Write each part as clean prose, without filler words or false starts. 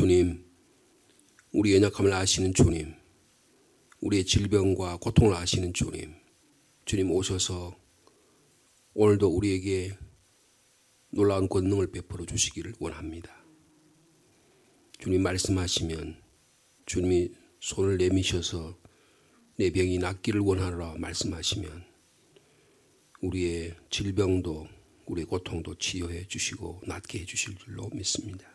주님, 우리 연약함을 아시는 주님, 우리의 질병과 고통을 아시는 주님, 주님 오셔서 오늘도 우리에게 놀라운 권능을 베풀어 주시기를 원합니다. 주님 말씀하시면 주님이 손을 내미셔서 내 병이 낫기를 원하노라 말씀하시면 우리의 질병도 우리의 고통도 치유해 주시고 낫게 해 주실 줄로 믿습니다.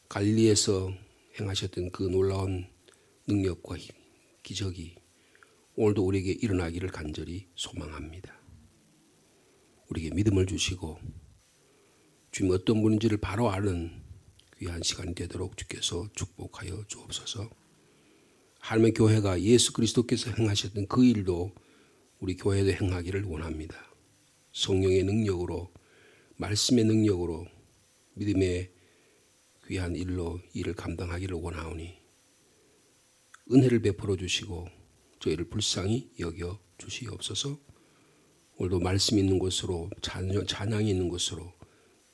갈릴리에서 행하셨던 그 놀라운 능력과 기적이 오늘도 우리에게 일어나기를 간절히 소망합니다. 우리에게 믿음을 주시고 주님 어떤 분인지를 바로 아는 귀한 시간이 되도록 주께서 축복하여 주옵소서. 하나님의 교회가 예수 그리스도께서 행하셨던 그 일도 우리 교회도 행하기를 원합니다. 성령의 능력으로, 말씀의 능력으로 믿음의 귀한 일로 일을 감당하기를 원하오니 은혜를 베풀어 주시고 저희를 불쌍히 여겨 주시옵소서. 오늘도 말씀 있는 곳으로, 찬양이 있는 곳으로,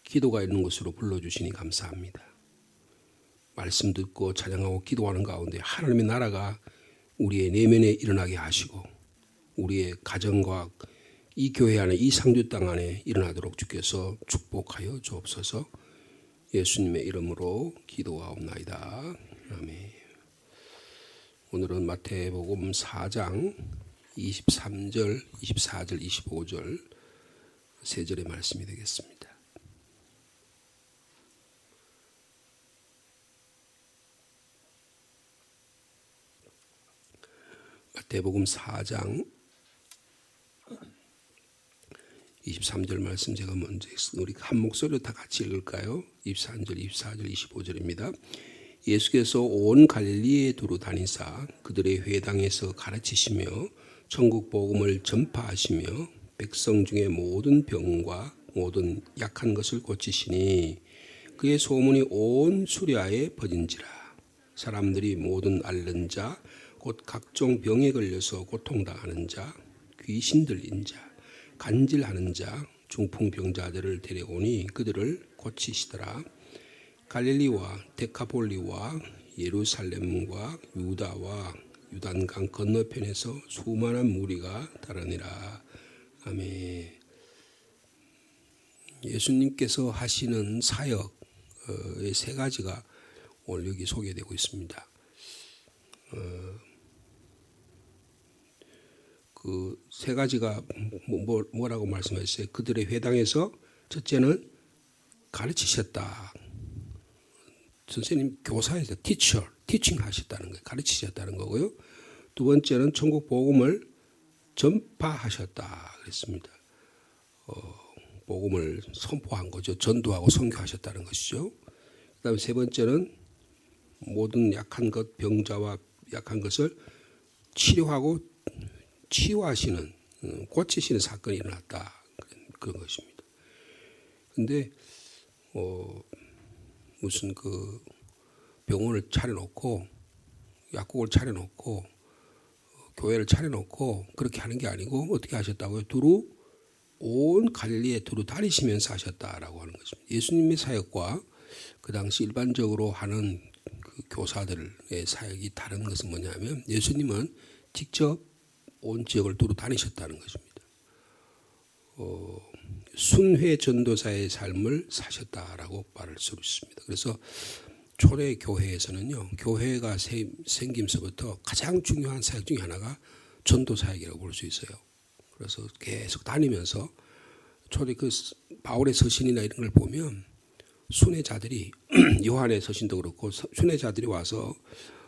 기도가 있는 곳으로 불러주시니 감사합니다. 말씀 듣고 찬양하고 기도하는 가운데 하나님의 나라가 우리의 내면에 일어나게 하시고 우리의 가정과 이 교회 안에, 이 상주 땅 안에 일어나도록 주께서 축복하여 주옵소서. 예수님의 이름으로 기도하옵나이다. 아멘. 오늘은 마태복음 4장 23절, 24절, 25절 세 절의 말씀이 되겠습니다. 마태복음 4장 23절 말씀 제가 먼저 우리 한 목소리로 다 같이 읽을까요? 23절, 24절, 25절입니다. 예수께서 온 갈릴리에 두루 다니사 그들의 회당에서 가르치시며 천국 복음을 전파하시며 백성 중에 모든 병과 모든 약한 것을 고치시니 그의 소문이 온 수리아에 퍼진지라. 사람들이 모든 앓는 자 곧 각종 병에 걸려서 고통당하는 자, 귀신 들린 자, 간질하는 자, 중풍병자들을 데려오니 그들을 고치시더라. 갈릴리와 데카폴리와 예루살렘과 유다와 유단강 건너편에서 수많은 무리가 달아니라. 아멘. 예수님께서 하시는 사역의 세 가지가 오늘 여기 소개되고 있습니다. 그 세 가지가 뭐라고 말씀하셨어요? 그들의 회당에서 첫째는 가르치셨다. 선생님 교사에서 티칭 하셨다는 거예요. 가르치셨다는 거고요. 두 번째는 천국 복음을 전파하셨다 그랬습니다. 복음을 선포한 거죠. 전도하고 선교하셨다는 것이죠. 그다음에 세 번째는 모든 약한 것, 병자와 약한 것을 치료하고 치유하시는, 고치시는 사건이 일어났다. 그런 것입니다. 근데 무슨 그 병원을 차려놓고 약국을 차려놓고 교회를 차려놓고 그렇게 하는 게 아니고 어떻게 하셨다고요? 두루 온 갈릴리에 두루 다니시면서 하셨다라고 하는 것입니다. 예수님의 사역과 그 당시 일반적으로 하는 그 교사들의 사역이 다른 것은 뭐냐면 예수님은 직접 온 지역을 두루 다니셨다는 것입니다. 순회 전도사의 삶을 사셨다라고 말할 수 있습니다. 그래서 초대 교회에서는요, 교회가 생김서부터 가장 중요한 사역 중에 하나가 전도 사역이라고 볼 수 있어요. 그래서 계속 다니면서 초대 그 바울의 서신이나 이런 걸 보면 순회자들이 요한의 서신도 그렇고 순회자들이 와서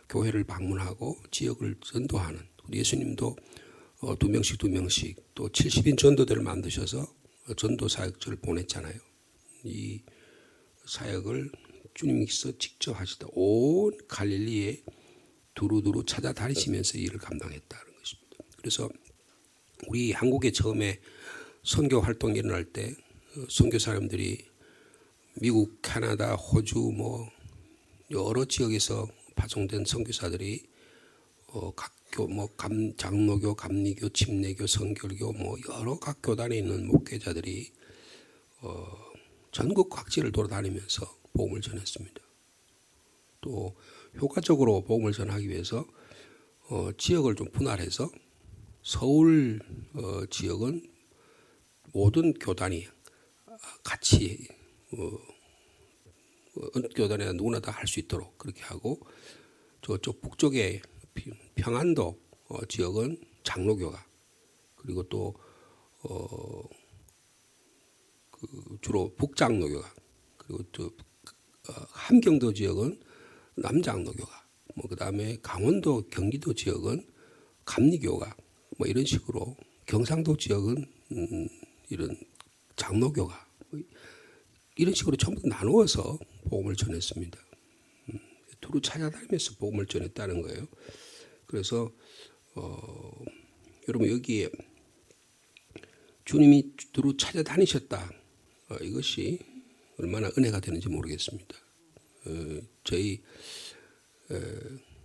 교회를 방문하고 지역을 전도하는, 예수님도 두 명씩 또 70인 전도대를 만드셔서 전도 사역자를 보냈잖아요. 이 사역을 주님께서 직접 하시다 온 갈릴리에 두루두루 찾아다니시면서 일을 감당했다는 것입니다. 그래서 우리 한국에 처음에 선교 활동이 일어날 때 선교 사람들이 미국, 캐나다, 호주 뭐 여러 지역에서 파송된 선교사들이 각 장로교, 감리교, 침례교, 성결교 뭐 여러 각 교단에 있는 목회자들이 전국 각지를 돌아다니면서 복음을 전했습니다. 또 효과적으로 복음을 전하기 위해서 지역을 좀 분할해서 서울 지역은 모든 교단이 같이 어느 교단이나 누구나 다 할 수 있도록 그렇게 하고 저쪽 북쪽의 평안도 지역은 장로교가 그리고 또 그 주로 북장로교가 그리고 또 함경도 지역은 남장로교가 뭐 그다음에 강원도 경기도 지역은 감리교가 뭐 이런 식으로 경상도 지역은 이런 장로교가 뭐 이런 식으로 전부 나누어서 복음을 전했습니다. 두루 찾아다니면서 복음을 전했다는 거예요. 그래서 여러분 여기에 주님이 두루 찾아다니셨다. 이것이 얼마나 은혜가 되는지 모르겠습니다. 저희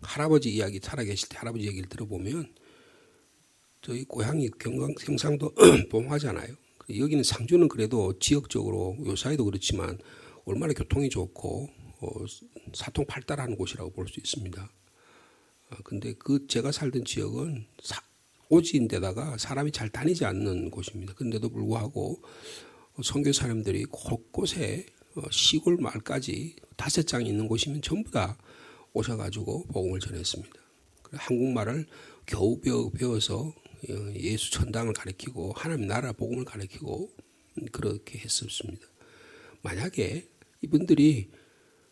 할아버지 이야기 살아계실 때 할아버지 얘기를 들어보면 저희 고향이 경상도 봉화잖아요. 여기는 상주는 그래도 지역적으로 요사이도 그렇지만 얼마나 교통이 좋고 사통팔달하는 곳이라고 볼 수 있습니다. 근데 그 제가 살던 지역은 오지인데다가 사람이 잘 다니지 않는 곳입니다. 그런데도 불구하고 선교사님들이 곳곳에 시골 마을까지 5장 있는 곳이면 전부 다 오셔가지고 복음을 전했습니다. 한국말을 겨우 배워서 예수 전당을 가르치고 하나님 나라 복음을 가르치고 그렇게 했었습니다. 만약에 이분들이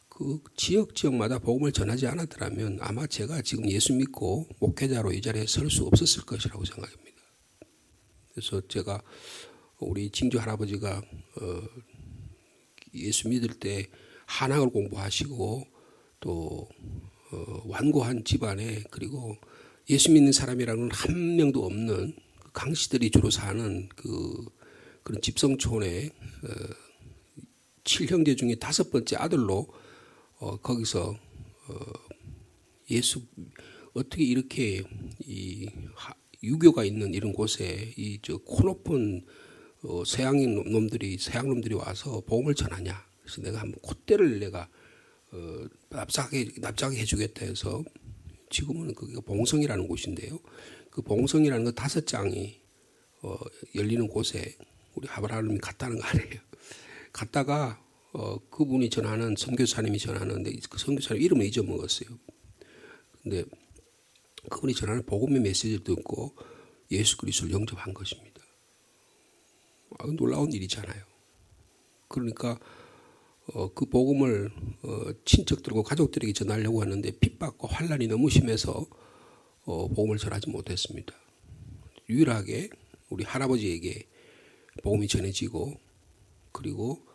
그 지역마다 복음을 전하지 않았더라면 아마 제가 지금 예수 믿고 목회자로 이 자리에 설 수 없었을 것이라고 생각합니다. 그래서 제가 우리 징조 할아버지가 예수 믿을 때 한학을 공부하시고 또 완고한 집안에 그리고 예수 믿는 사람이라는 한 명도 없는 강씨들이 주로 사는 그런 집성촌에 7형제 중에 5번째 아들로 거기서 예수 어떻게 이렇게 이 유교가 있는 이런 곳에 이 저 코 높은 서양 놈들이 와서 복음을 전하냐. 그래서 내가 한번 콧대를 내가 납작하게 해주겠다 해서 지금은 그게 봉성이라는 곳인데요. 그 봉성이라는 거 5장이 열리는 곳에 우리 아브라함이 갔다는 거 아니에요. 갔다가 그분이 전하는 선교사님이 전하는데 그 선교사님 이름을 잊어먹었어요. 근데 그분이 전하는 복음의 메시지를 듣고 예수 그리스도를 영접한 것입니다. 놀라운 일이잖아요. 그러니까 그 복음을 친척들과 가족들에게 전하려고 하는데 핍박과 환난이 너무 심해서 복음을 전하지 못했습니다. 유일하게 우리 할아버지에게 복음이 전해지고 그리고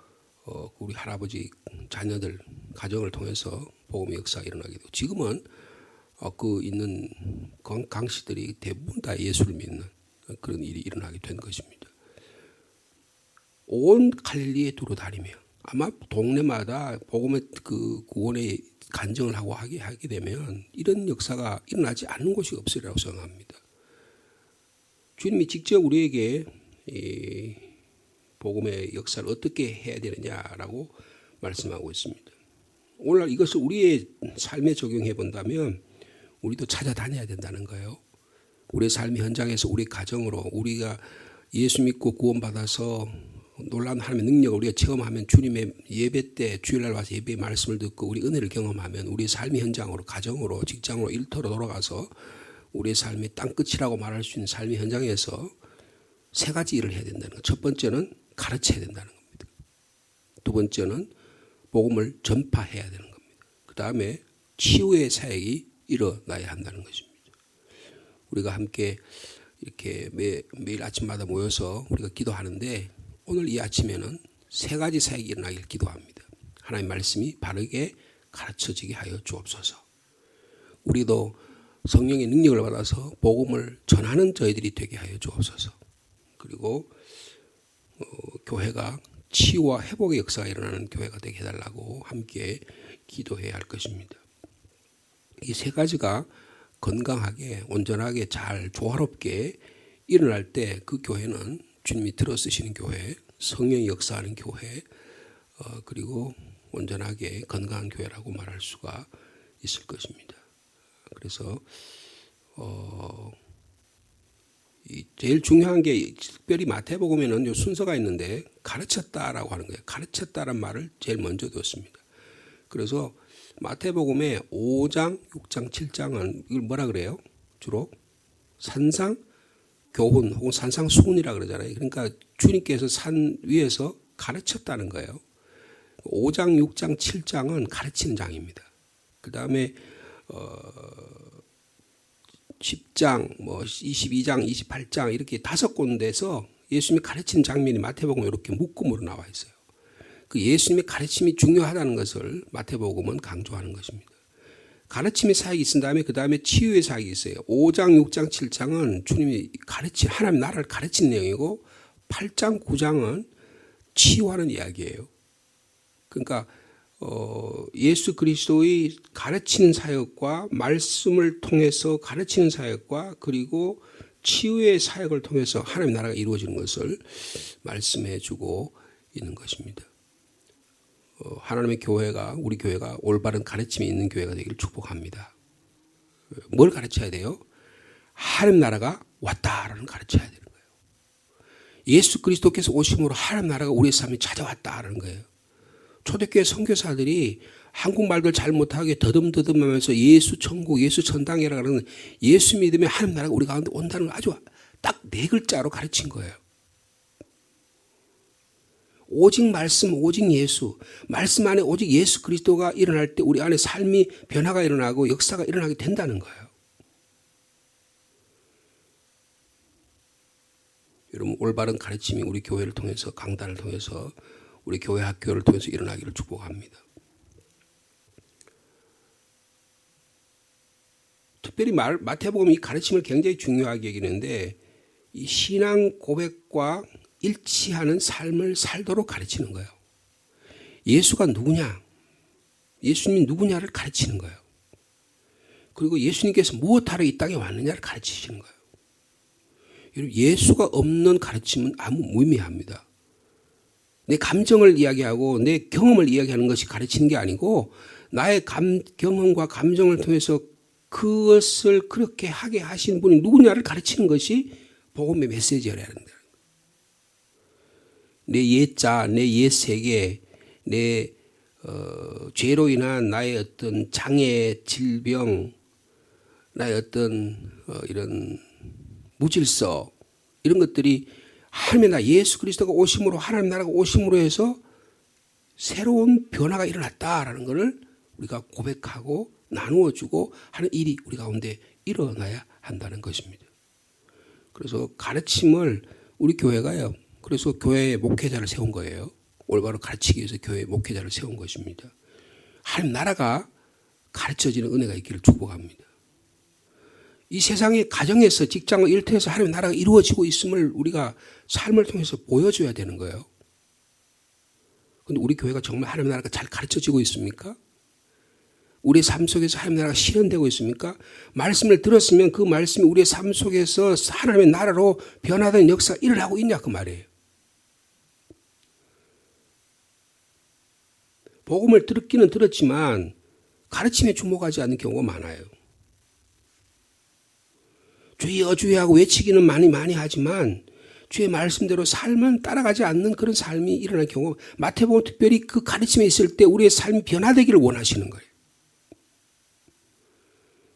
우리 할아버지 자녀들 가정을 통해서 복음의 역사가 일어나게 되고 지금은 그 있는 강씨들이 대부분 다 예수를 믿는 그런 일이 일어나게 된 것입니다. 온 갈릴리에 두루 다니며 아마 동네마다 복음의 그 구원의 간증을 하고 하게 되면 이런 역사가 일어나지 않는 곳이 없으리라고 생각합니다. 주님이 직접 우리에게 이 복음의 역사를 어떻게 해야 되느냐라고 말씀하고 있습니다. 오늘 이것을 우리의 삶에 적용해 본다면 우리도 찾아다녀야 된다는 거예요. 우리의 삶의 현장에서 우리 가정으로 우리가 예수 믿고 구원받아서 놀라운 하나님의 능력을 우리가 체험하면 주님의 예배 때 주일날 와서 예배의 말씀을 듣고 우리 은혜를 경험하면 우리의 삶의 현장으로 가정으로 직장으로 일터로 돌아가서 우리의 삶의 땅끝이라고 말할 수 있는 삶의 현장에서 3가지 일을 해야 된다는 것. 첫 번째는 가르쳐야 된다는 겁니다. 두 번째는 복음을 전파해야 되는 겁니다. 그 다음에 치유의 사역이 일어나야 한다는 것입니다. 우리가 함께 이렇게 매일 아침마다 모여서 우리가 기도하는데 오늘 이 아침에는 3가지 사역이 일어나길 기도합니다. 하나님의 말씀이 바르게 가르쳐지게 하여 주옵소서. 우리도 성령의 능력을 받아서 복음을 전하는 저희들이 되게 하여 주옵소서. 그리고 교회가 치유와 회복의 역사가 일어나는 교회가 되게 해달라고 함께 기도해야 할 것입니다. 이 3가지가 건강하게 온전하게 잘 조화롭게 일어날 때 그 교회는 주님이 들어 쓰시는 교회, 성령이 역사하는 교회, 그리고 온전하게 건강한 교회라고 말할 수가 있을 것입니다. 그래서 제일 중요한 게 특별히 마태복음에는 요 순서가 있는데 가르쳤다라고 하는 거예요. 가르쳤다라는 말을 제일 먼저 뒀습니다. 그래서 마태복음의 5장, 6장, 7장은 이걸 뭐라 그래요? 주로 산상 교훈 혹은 산상 수훈이라 그러잖아요. 그러니까 주님께서 산 위에서 가르쳤다는 거예요. 5장, 6장, 7장은 가르치는 장입니다. 그 다음에 10장, 22장, 28장 이렇게 5군데에서 예수님이 가르치는 장면이 마태복음에 이렇게 묶음으로 나와 있어요. 그 예수님의 가르침이 중요하다는 것을 마태복음은 강조하는 것입니다. 가르침의 사역이 있은 다음에 그 다음에 치유의 사역이 있어요. 5장, 6장, 7장은 주님이 하나님 나라를 가르치는 내용이고 8장, 9장은 치유하는 이야기예요. 그러니까 예수 그리스도의 가르치는 사역과 말씀을 통해서 가르치는 사역과 그리고 치유의 사역을 통해서 하나님 나라가 이루어지는 것을 말씀해 주고 있는 것입니다. 하나님의 교회가 우리 교회가 올바른 가르침이 있는 교회가 되기를 축복합니다. 뭘 가르쳐야 돼요? 하나님 나라가 왔다라는 가르쳐야 되는 거예요. 예수 그리스도께서 오심으로 하나님 나라가 우리의 삶에 찾아왔다라는 거예요. 초대교회 선교사들이 한국말들 잘 못하게 더듬더듬하면서 예수 천국, 예수 천당이라고 하는 예수 믿음의 하나님 나라가 우리 가운데 온다는 걸 아주 딱 4글자로 가르친 거예요. 오직 말씀, 오직 예수. 말씀 안에 오직 예수 그리스도가 일어날 때 우리 안에 삶이 변화가 일어나고 역사가 일어나게 된다는 거예요. 여러분 올바른 가르침이 우리 교회를 통해서 강단을 통해서 우리 교회 학교를 통해서 일어나기를 축복합니다. 특별히 마태복음 이 가르침을 굉장히 중요하게 여기는데 이 신앙 고백과 일치하는 삶을 살도록 가르치는 거예요. 예수가 누구냐? 예수님이 누구냐를 가르치는 거예요. 그리고 예수님께서 무엇하러 이 땅에 왔느냐를 가르치시는 거예요. 여러분 예수가 없는 가르침은 아무 무의미합니다. 내 감정을 이야기하고 내 경험을 이야기하는 것이 가르치는 게 아니고 나의 경험과 감정을 통해서 그것을 그렇게 하게 하신 분이 누구냐를 가르치는 것이 복음의 메시지여야 한다. 내 옛자, 내 옛세계, 내 죄로 인한 나의 어떤 장애, 질병, 나의 어떤 이런 무질서 이런 것들이 하나님의 나라 예수 그리스도가 오심으로 하나님 나라가 오심으로 해서 새로운 변화가 일어났다라는 것을 우리가 고백하고 나누어주고 하는 일이 우리 가운데 일어나야 한다는 것입니다. 그래서 가르침을 우리 교회가요. 그래서 교회에 목회자를 세운 거예요. 올바로 가르치기 위해서 교회에 목회자를 세운 것입니다. 하나님 나라가 가르쳐지는 은혜가 있기를 축복합니다. 이 세상의 가정에서 직장과 일터에서 하나님 나라가 이루어지고 있음을 우리가 삶을 통해서 보여줘야 되는 거예요. 그런데 우리 교회가 정말 하나님 나라가 잘 가르쳐지고 있습니까? 우리의 삶 속에서 하나님 나라가 실현되고 있습니까? 말씀을 들었으면 그 말씀이 우리의 삶 속에서 하나님의 나라로 변화된 역사가 일어나고 있냐 그 말이에요. 복음을 듣기는 들었지만 가르침에 주목하지 않는 경우가 많아요. 주여 주여 하고 외치기는 많이 하지만 주의 말씀대로 삶은 따라가지 않는 그런 삶이 일어나는 경우 마태복음 특별히 그 가르침에 있을 때 우리의 삶이 변화되기를 원하시는 거예요.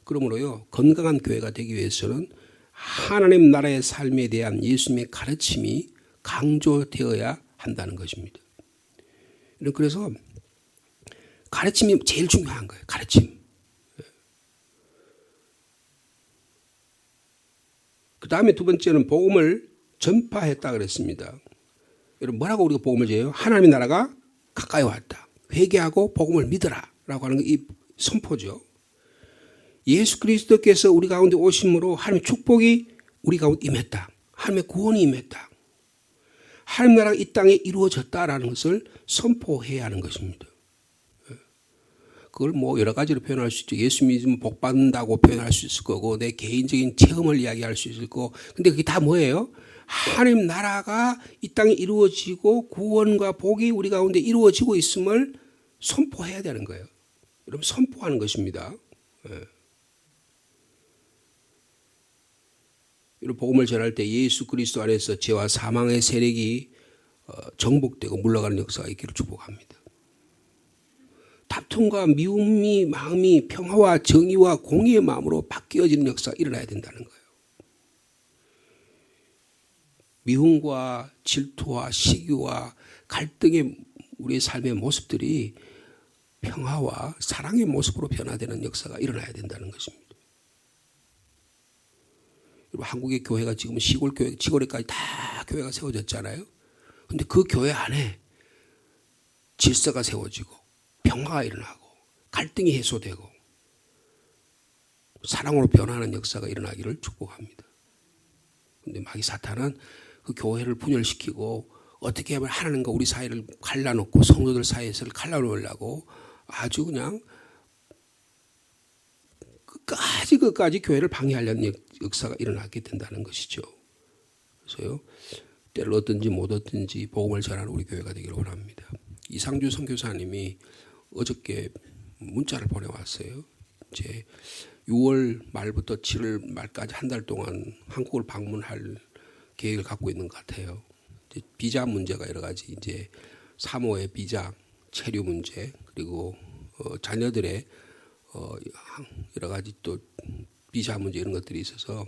그러므로요 건강한 교회가 되기 위해서는 하나님 나라의 삶에 대한 예수님의 가르침이 강조되어야 한다는 것입니다. 그래서 가르침이 제일 중요한 거예요. 가르침. 그 다음에 두 번째는 복음을 전파했다 그랬습니다. 여러분 뭐라고 우리가 복음을 전해요? 하나님의 나라가 가까이 왔다. 회개하고 복음을 믿어라 라고 하는 게 이 선포죠. 예수 그리스도께서 우리 가운데 오심으로 하나님의 축복이 우리 가운데 임했다. 하나님의 구원이 임했다. 하나님 나라가 이 땅에 이루어졌다라는 것을 선포해야 하는 것입니다. 그걸 뭐 여러 가지로 표현할 수 있죠. 예수 믿으면 복 받는다고 표현할 수 있을 거고 내 개인적인 체험을 이야기할 수 있을 거고 근데 그게 다 뭐예요? 하나님 나라가 이 땅에 이루어지고 구원과 복이 우리 가운데 이루어지고 있음을 선포해야 되는 거예요. 여러분 선포하는 것입니다. 예. 여러분 복음을 전할 때 예수 그리스도 안에서 죄와 사망의 세력이 정복되고 물러가는 역사가 있기를 축복합니다. 다툼과 미움이 마음이 평화와 정의와 공의의 마음으로 바뀌어지는 역사가 일어나야 된다는 거예요. 미움과 질투와 시기와 갈등의 우리의 삶의 모습들이 평화와 사랑의 모습으로 변화되는 역사가 일어나야 된다는 것입니다. 한국의 교회가 지금 시골 교회, 지골에까지 다 교회가 세워졌잖아요. 그런데 그 교회 안에 질서가 세워지고 평화가 일어나고 갈등이 해소되고 사랑으로 변화하는 역사가 일어나기를 축복합니다. 그런데 마귀 사탄은 그 교회를 분열시키고 어떻게 하면 하나님과 우리 사이를 갈라놓고 성도들 사이에서 갈라놓으려고 아주 그냥 끝까지 교회를 방해하려는 역사가 일어나게 된다는 것이죠. 그래서요, 때를 얻든지 못 얻든지 복음을 전하는 우리 교회가 되기를 원합니다. 이상주 선교사님이 어저께 문자를 보내왔어요. 이제 6월 말부터 7월 말까지 한 달 동안 한국을 방문할 계획을 갖고 있는 것 같아요. 이제 비자 문제가 여러 가지 이제 사모의 비자, 체류 문제 그리고 자녀들의 여러 가지 또 비자 문제 이런 것들이 있어서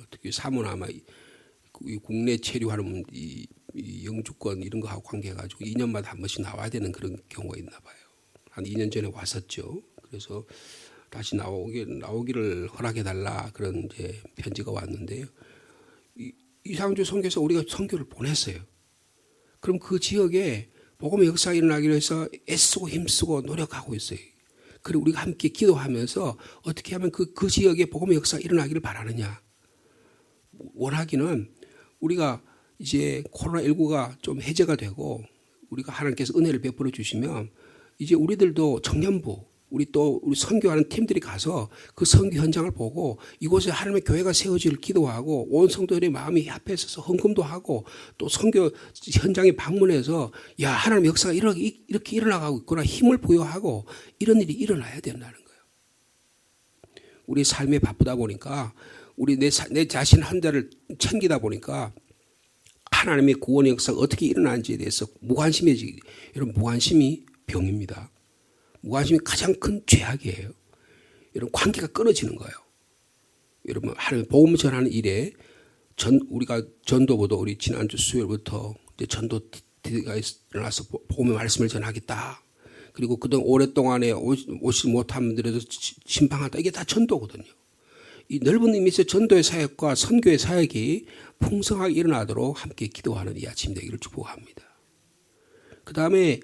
특히 사모나 아마 국내 체류하는 이 영주권 이런 거하고 관계해가지고 2년마다 한 번씩 나와야 되는 그런 경우가 있나 봐요. 한 2년 전에 왔었죠. 그래서 다시 나오기를 허락해달라 그런 이제 편지가 왔는데요. 이상주 선교사 우리가 선교를 보냈어요. 그럼 그 지역에 복음의 역사가 일어나기 위해서 애쓰고 힘쓰고 노력하고 있어요. 그리고 우리가 함께 기도하면서 어떻게 하면 그 지역에 복음의 역사가 일어나기를 바라느냐. 원하기는 우리가 이제 코로나19가 좀 해제가 되고 우리가 하나님께서 은혜를 베풀어 주시면 이제 우리들도 청년부 우리 선교하는 팀들이 가서 그 선교 현장을 보고 이곳에 하나님의 교회가 세워질 기도하고 온 성도들의 마음이 합해 서서 헌금도 하고 또 선교 현장에 방문해서 야 하나님의 역사가 이렇게 일어나가고 있구나 힘을 부여하고 이런 일이 일어나야 된다는 거예요. 우리 삶에 바쁘다 보니까 우리 내 자신 환자를 챙기다 보니까 하나님의 구원의 역사가 어떻게 일어나는지에 대해서 무관심해지기. 여러분 무관심이 병입니다. 무관심이 가장 큰 죄악이에요. 여러분 관계가 끊어지는 거예요. 여러분 하나님의 복음 전하는 일에 우리가 전도부도 우리 지난주 수요일부터 이제 전도가 일어나서 복음의 말씀을 전하겠다. 그리고 그동안 오랫동안에 오지 못한 분들에도 신방하다. 이게 다 전도거든요. 이 넓은 의미에서 전도의 사역과 선교의 사역이 풍성하게 일어나도록 함께 기도하는 이 아침 되기를 축복합니다. 그 다음에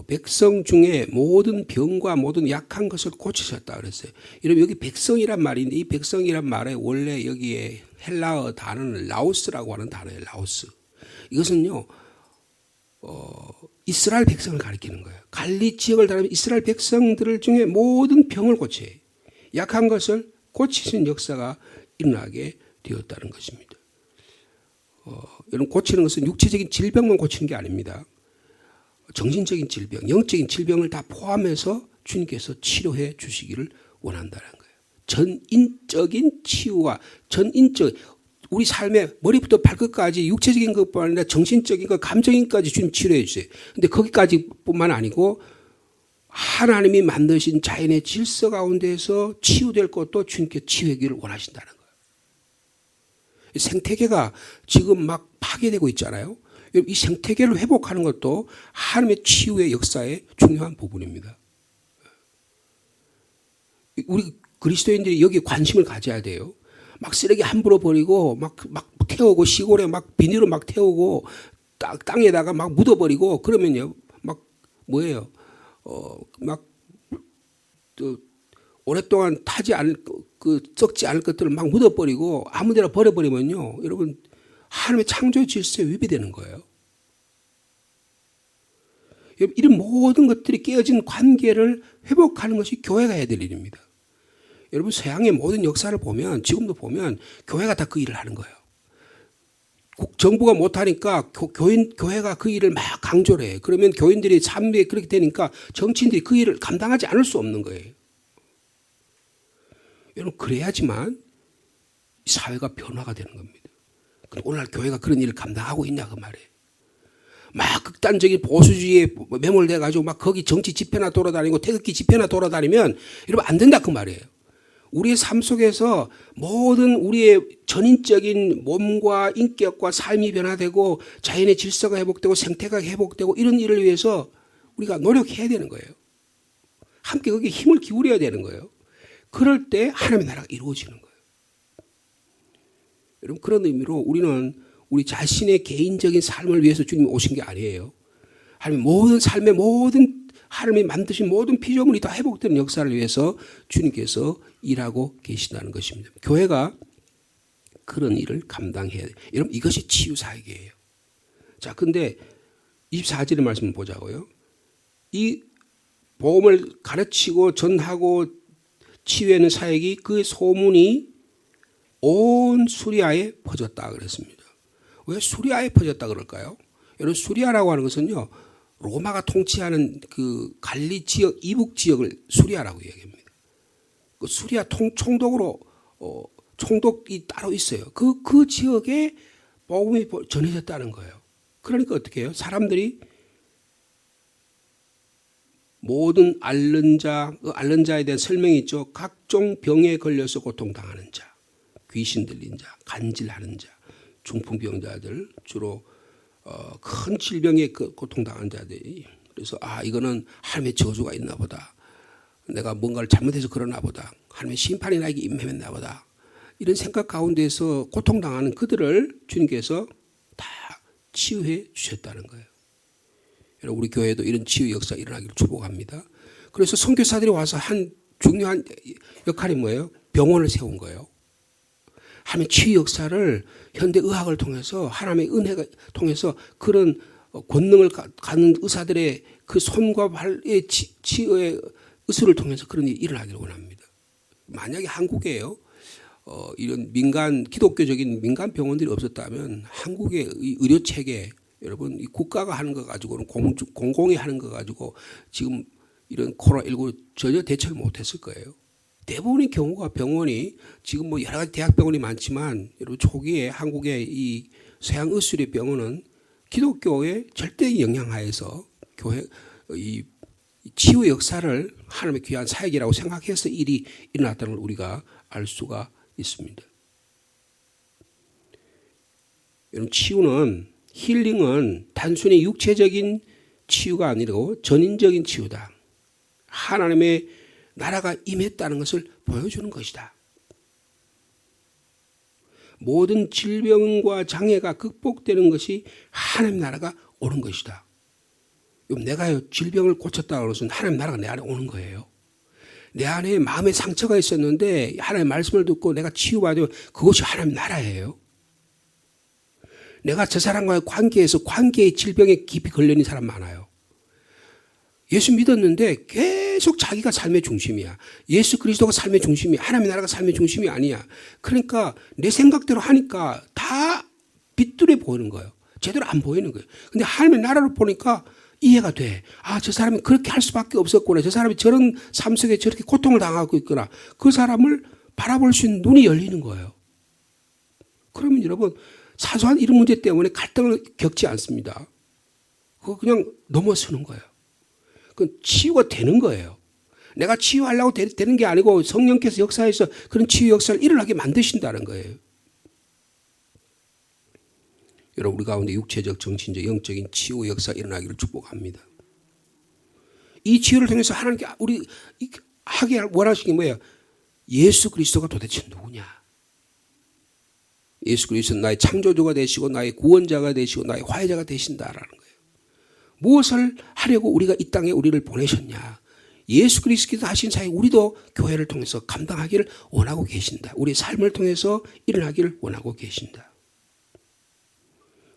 백성 중에 모든 병과 모든 약한 것을 고치셨다 그랬어요. 여러분 여기 백성이란 말인데 이 백성이란 말에 원래 여기에 헬라어 단어는 라오스라고 하는 단어예요. 라오스. 이것은요 이스라엘 백성을 가리키는 거예요. 갈리 지역을 다니면 이스라엘 백성들 중에 모든 병을 고쳐요. 약한 것을 고치신 역사가 일어나게 되었다는 것입니다. 여러분 고치는 것은 육체적인 질병만 고치는 게 아닙니다. 정신적인 질병, 영적인 질병을 다 포함해서 주님께서 치료해 주시기를 원한다는 거예요. 전인적인 치유와 우리 삶의 머리부터 발끝까지 육체적인 것뿐만 아니라 정신적인 것, 감정인 것까지 주님 치료해 주세요. 그런데 거기까지뿐만 아니고 하나님이 만드신 자연의 질서 가운데서 치유될 것도 주님께 치유하기를 원하신다는 거예요. 생태계가 지금 막 파괴되고 있잖아요. 이 생태계를 회복하는 것도 하나님의 치유의 역사의 중요한 부분입니다. 우리 그리스도인들이 여기에 관심을 가져야 돼요. 막 쓰레기 함부로 버리고 막 태우고 시골에 막 비닐로 막 태우고 땅에다가 막 묻어버리고 그러면요 막 뭐예요? 오랫동안 타지 않을 썩지 않을 것들을 막 묻어버리고 아무데나 버려버리면요 여러분 하나님의 창조 질서에 위배되는 거예요. 이런 모든 것들이 깨어진 관계를 회복하는 것이 교회가 해야 될 일입니다. 여러분 서양의 모든 역사를 보면 지금도 보면 교회가 다 그 일을 하는 거예요. 정부가 못하니까 교회가 그 일을 막 강조를 해요. 그러면 교인들이 삶에 그렇게 되니까 정치인들이 그 일을 감당하지 않을 수 없는 거예요. 여러분, 그래야지만 사회가 변화가 되는 겁니다. 오늘날 교회가 그런 일을 감당하고 있냐 그 말이에요. 막 극단적인 보수주의에 매몰돼 가지고 막 거기 정치 집회나 돌아다니고 태극기 집회나 돌아다니면 여러분 안 된다 그 말이에요. 우리의 삶 속에서 모든 우리의 전인적인 몸과 인격과 삶이 변화되고 자연의 질서가 회복되고 생태가 회복되고 이런 일을 위해서 우리가 노력해야 되는 거예요. 함께 거기에 힘을 기울여야 되는 거예요. 그럴 때 하나님의 나라가 이루어지는 거예요. 여러분, 그런 의미로 우리는 우리 자신의 개인적인 삶을 위해서 주님이 오신 게 아니에요. 하나님 모든 삶의 모든 하나님이 만드신 모든 피조물이 다 회복되는 역사를 위해서 주님께서 일하고 계신다는 것입니다. 교회가 그런 일을 감당해야 돼요. 여러분, 이것이 치유사역이에요. 자, 근데 24절의 말씀을 보자고요. 이 복음을 가르치고 전하고 치유하는 사역이 그 소문이 온 수리아에 퍼졌다 그랬습니다. 왜 수리아에 퍼졌다 그럴까요? 여러분, 수리아라고 하는 것은요, 로마가 통치하는 그 갈리 지역 이북 지역을 수리아라고 얘기합니다. 그 수리아 총독으로 총독이 따로 있어요. 그 지역에 복음이 전해졌다는 거예요. 그러니까 어떻게 해요? 사람들이 모든 앓는 자에 대한 설명이 있죠. 각종 병에 걸려서 고통당하는 자, 귀신 들린 자, 간질하는 자, 중풍병자들, 주로 큰 질병에 고통당한 자들이, 그래서 이거는 하나님의 저주가 있나 보다. 내가 뭔가를 잘못해서 그러나 보다. 하나님의 심판이 나에게 임했나 보다. 이런 생각 가운데서 고통당하는 그들을 주님께서 다 치유해 주셨다는 거예요. 여러분, 우리 교회도 이런 치유 역사 일어나기를 축복합니다. 그래서 선교사들이 와서 한 중요한 역할이 뭐예요? 병원을 세운 거예요. 하나님의 치유 역사를 현대 의학을 통해서 하나님의 은혜가 통해서 그런 권능을 갖는 의사들의 그 손과 발의 치유의 의술을 통해서 그런 일이 일어나기를 원합니다. 만약에 한국에요, 이런 기독교적인 민간 병원들이 없었다면 한국의 의료 체계, 여러분, 이 국가가 하는 거 가지고는 공공이 하는 거 가지고 지금 이런 코로나19 전혀 대처를 못했을 거예요. 대부분의 경우가 병원이 지금 뭐 여러 가지 대학병원이 많지만 여러분, 초기에 한국의 이 서양 의술의 병원은 기독교의 절대 영향하에서 교회 이 치유 역사를 하나님의 귀한 사역이라고 생각해서 일이 일어났다는 걸 우리가 알 수가 있습니다. 여러분, 치유는 힐링은 단순히 육체적인 치유가 아니고 전인적인 치유다. 하나님의 나라가 임했다는 것을 보여주는 것이다. 모든 질병과 장애가 극복되는 것이 하나님 나라가 오는 것이다. 내가 질병을 고쳤다고 해서 하나님 나라가 내 안에 오는 거예요. 내 안에 마음의 상처가 있었는데 하나님의 말씀을 듣고 내가 치유받으면 그것이 하나님 나라예요. 내가 저 사람과의 관계에서 관계의 질병에 깊이 걸려 있는 사람 많아요. 예수 믿었는데 계속 자기가 삶의 중심이야. 예수 그리스도가 삶의 중심이야. 하나님의 나라가 삶의 중심이 아니야. 그러니까 내 생각대로 하니까 다 빗뚤에 보이는 거예요. 제대로 안 보이는 거예요. 근데 하나님의 나라를 보니까 이해가 돼. 저 사람이 그렇게 할 수밖에 없었구나. 저 사람이 저런 삶 속에 저렇게 고통을 당하고 있구나. 그 사람을 바라볼 수 있는 눈이 열리는 거예요. 그러면 여러분, 사소한 이런 문제 때문에 갈등을 겪지 않습니다. 그거 그냥 넘어서는 거예요. 그건 치유가 되는 거예요. 내가 치유하려고 되는 게 아니고 성령께서 역사에서 그런 치유 역사를 일어나게 만드신다는 거예요. 여러분, 우리 가운데 육체적, 정신적, 영적인 치유 역사 일어나기를 축복합니다. 이 치유를 통해서 하나님께 우리 하게 원하시는 게 뭐예요? 예수 그리스도가 도대체 누구냐? 예수 그리스도는 나의 창조주가 되시고 나의 구원자가 되시고 나의 화해자가 되신다라는 거예요. 무엇을 하려고 우리가 이 땅에 우리를 보내셨냐? 예수 그리스도께서 하신 사역 우리도 교회를 통해서 감당하기를 원하고 계신다. 우리의 삶을 통해서 일어나기를 원하고 계신다.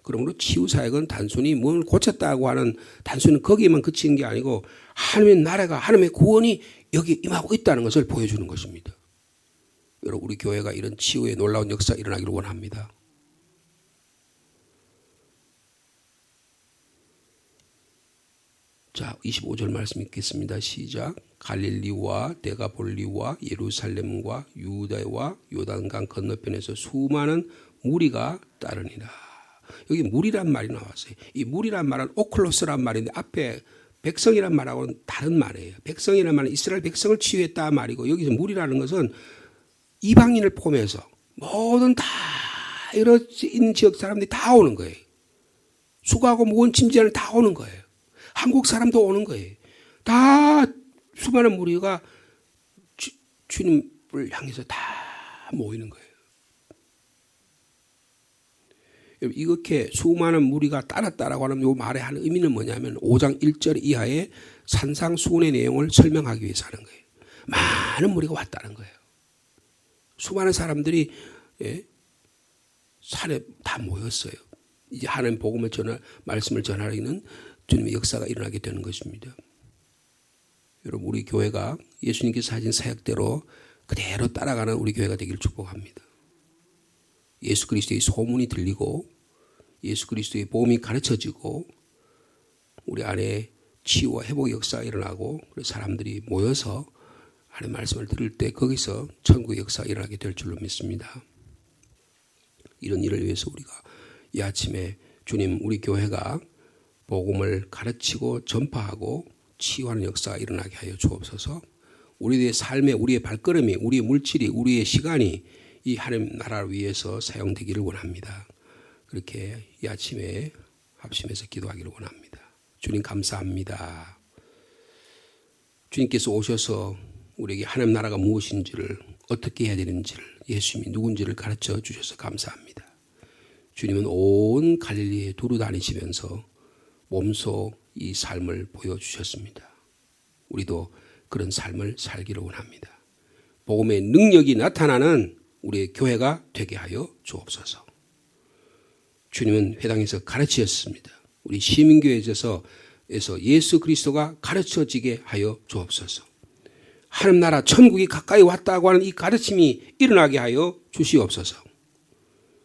그러므로 치유사역은 단순히 뭘 고쳤다고 하는 단순히 거기에만 그치는 게 아니고 하나님의 나라가 하나님의 구원이 여기 임하고 있다는 것을 보여주는 것입니다. 여러분, 우리 교회가 이런 치유의 놀라운 역사 일어나기를 원합니다. 자, 25절 말씀 읽겠습니다. 시작. 갈릴리와 데가볼리와 예루살렘과 유다와 요단강 건너편에서 수많은 무리가 따르니라. 여기 무리란 말이 나왔어요. 이 무리란 말은 오클로스란 말인데 앞에 백성이란 말하고는 다른 말이에요. 백성이란 말은 이스라엘 백성을 치유했다 말이고, 여기서 무리라는 것은 이방인을 포함해서 모든 다 여러 있는 지역 사람들이 다 오는 거예요. 수고하고 무거운 짐진을 다 오는 거예요. 한국 사람도 오는 거예요. 다 수많은 무리가 주님을 향해서 다 모이는 거예요. 이렇게 수많은 무리가 따랐다라고 하는 이 말의 한 의미는 뭐냐면 5장 1절 이하의 산상수훈의 내용을 설명하기 위해서 하는 거예요. 많은 무리가 왔다는 거예요. 수많은 사람들이 산에 다 모였어요. 이제 하나님 복음을 말씀을 전하기는 주님의 역사가 일어나게 되는 것입니다. 여러분, 우리 교회가 예수님께서 하신 사역대로 그대로 따라가는 우리 교회가 되기를 축복합니다. 예수 그리스도의 소문이 들리고 예수 그리스도의 복음이 가르쳐지고 우리 안에 치유와 회복의 역사가 일어나고 사람들이 모여서 하나님의 말씀을 들을 때 거기서 천국의 역사가 일어나게 될 줄로 믿습니다. 이런 일을 위해서 우리가 이 아침에 주님, 우리 교회가 복음을 가르치고 전파하고 치유하는 역사가 일어나게 하여 주옵소서. 우리의 삶에 우리의 발걸음이, 우리의 물질이, 우리의 시간이 이 하나님 나라를 위해서 사용되기를 원합니다. 그렇게 이 아침에 합심해서 기도하기를 원합니다. 주님 감사합니다. 주님께서 오셔서 우리에게 하나님 나라가 무엇인지를, 어떻게 해야 되는지를, 예수님이 누군지를 가르쳐 주셔서 감사합니다. 주님은 온 갈릴리에 두루 다니시면서 몸소 이 삶을 보여주셨습니다. 우리도 그런 삶을 살기를 원합니다. 복음의 능력이 나타나는 우리의 교회가 되게 하여 주옵소서. 주님은 회당에서 가르치셨습니다. 우리 시민교회에서 예수 그리스도가 가르쳐지게 하여 주옵소서. 하나님 나라 천국이 가까이 왔다고 하는 이 가르침이 일어나게 하여 주시옵소서.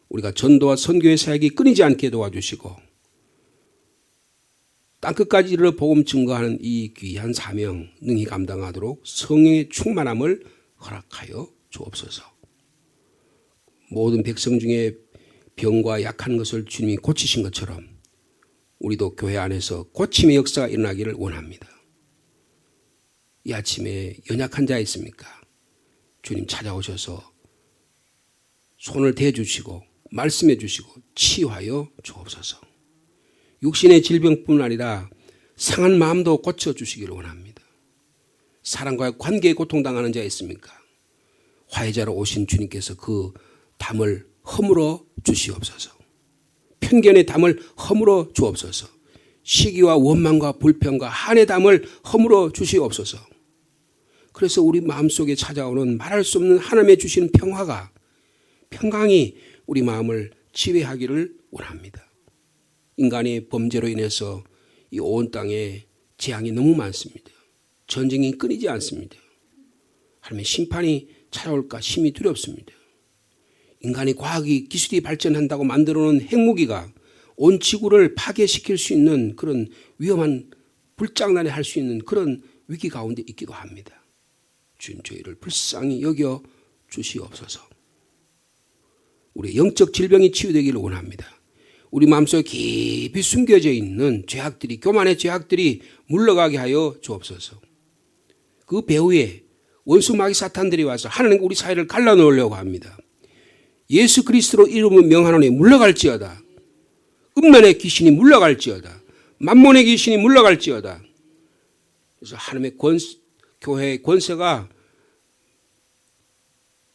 우리가 전도와 선교의 사역이 끊이지 않게 도와주시고 땅끝까지 이르러 복음 증거하는 이 귀한 사명 능히 감당하도록 성령의 충만함을 허락하여 주옵소서. 모든 백성 중에 병과 약한 것을 주님이 고치신 것처럼 우리도 교회 안에서 고침의 역사가 일어나기를 원합니다. 이 아침에 연약한 자 있습니까? 주님 찾아오셔서 손을 대주시고 말씀해 주시고 치유하여 주옵소서. 육신의 질병뿐 아니라 상한 마음도 고쳐주시기를 원합니다. 사람과의 관계에 고통당하는 자 있습니까? 화해자로 오신 주님께서 그 담을 허물어 주시옵소서. 편견의 담을 허물어 주옵소서. 시기와 원망과 불평과 한의 담을 허물어 주시옵소서. 그래서 우리 마음속에 찾아오는 말할 수 없는 하나님의 주시는 평강이 우리 마음을 지배하기를 원합니다. 인간의 범죄로 인해서 이 온 땅에 재앙이 너무 많습니다. 전쟁이 끊이지 않습니다. 하나님의 심판이 찾아올까 심히 두렵습니다. 인간의 과학이 기술이 발전한다고 만들어놓은 핵무기가 온 지구를 파괴시킬 수 있는 그런 위험한 불장난에 할 수 있는 그런 위기 가운데 있기도 합니다. 주님, 저희를 불쌍히 여겨 주시옵소서. 우리의 영적 질병이 치유되기를 원합니다. 우리 마음속에 깊이 숨겨져 있는 죄악들이, 교만의 죄악들이 물러가게 하여 주옵소서. 그 배후에 원수 마귀 사탄들이 와서 하나님 우리 사회를 갈라놓으려고 합니다. 예수 그리스도로 이름을 명하노니 물러갈지어다. 음란의 귀신이 물러갈지어다. 만몬의 귀신이 물러갈지어다. 그래서 하나님의 교회의 권세가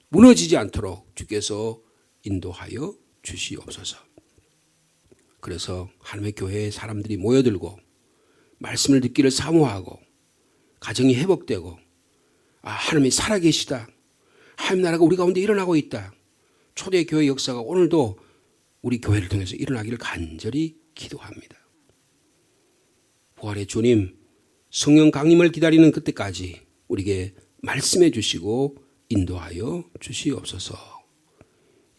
무너지지 않도록 주께서 인도하여 주시옵소서. 그래서 하나님의 교회에 사람들이 모여들고 말씀을 듣기를 사모하고 가정이 회복되고 하나님이 살아계시다. 하나님 나라가 우리 가운데 일어나고 있다. 초대교회 역사가 오늘도 우리 교회를 통해서 일어나기를 간절히 기도합니다. 부활의 주님, 성령 강림을 기다리는 그때까지 우리에게 말씀해 주시고 인도하여 주시옵소서.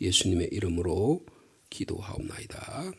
예수님의 이름으로 기도하옵나이다.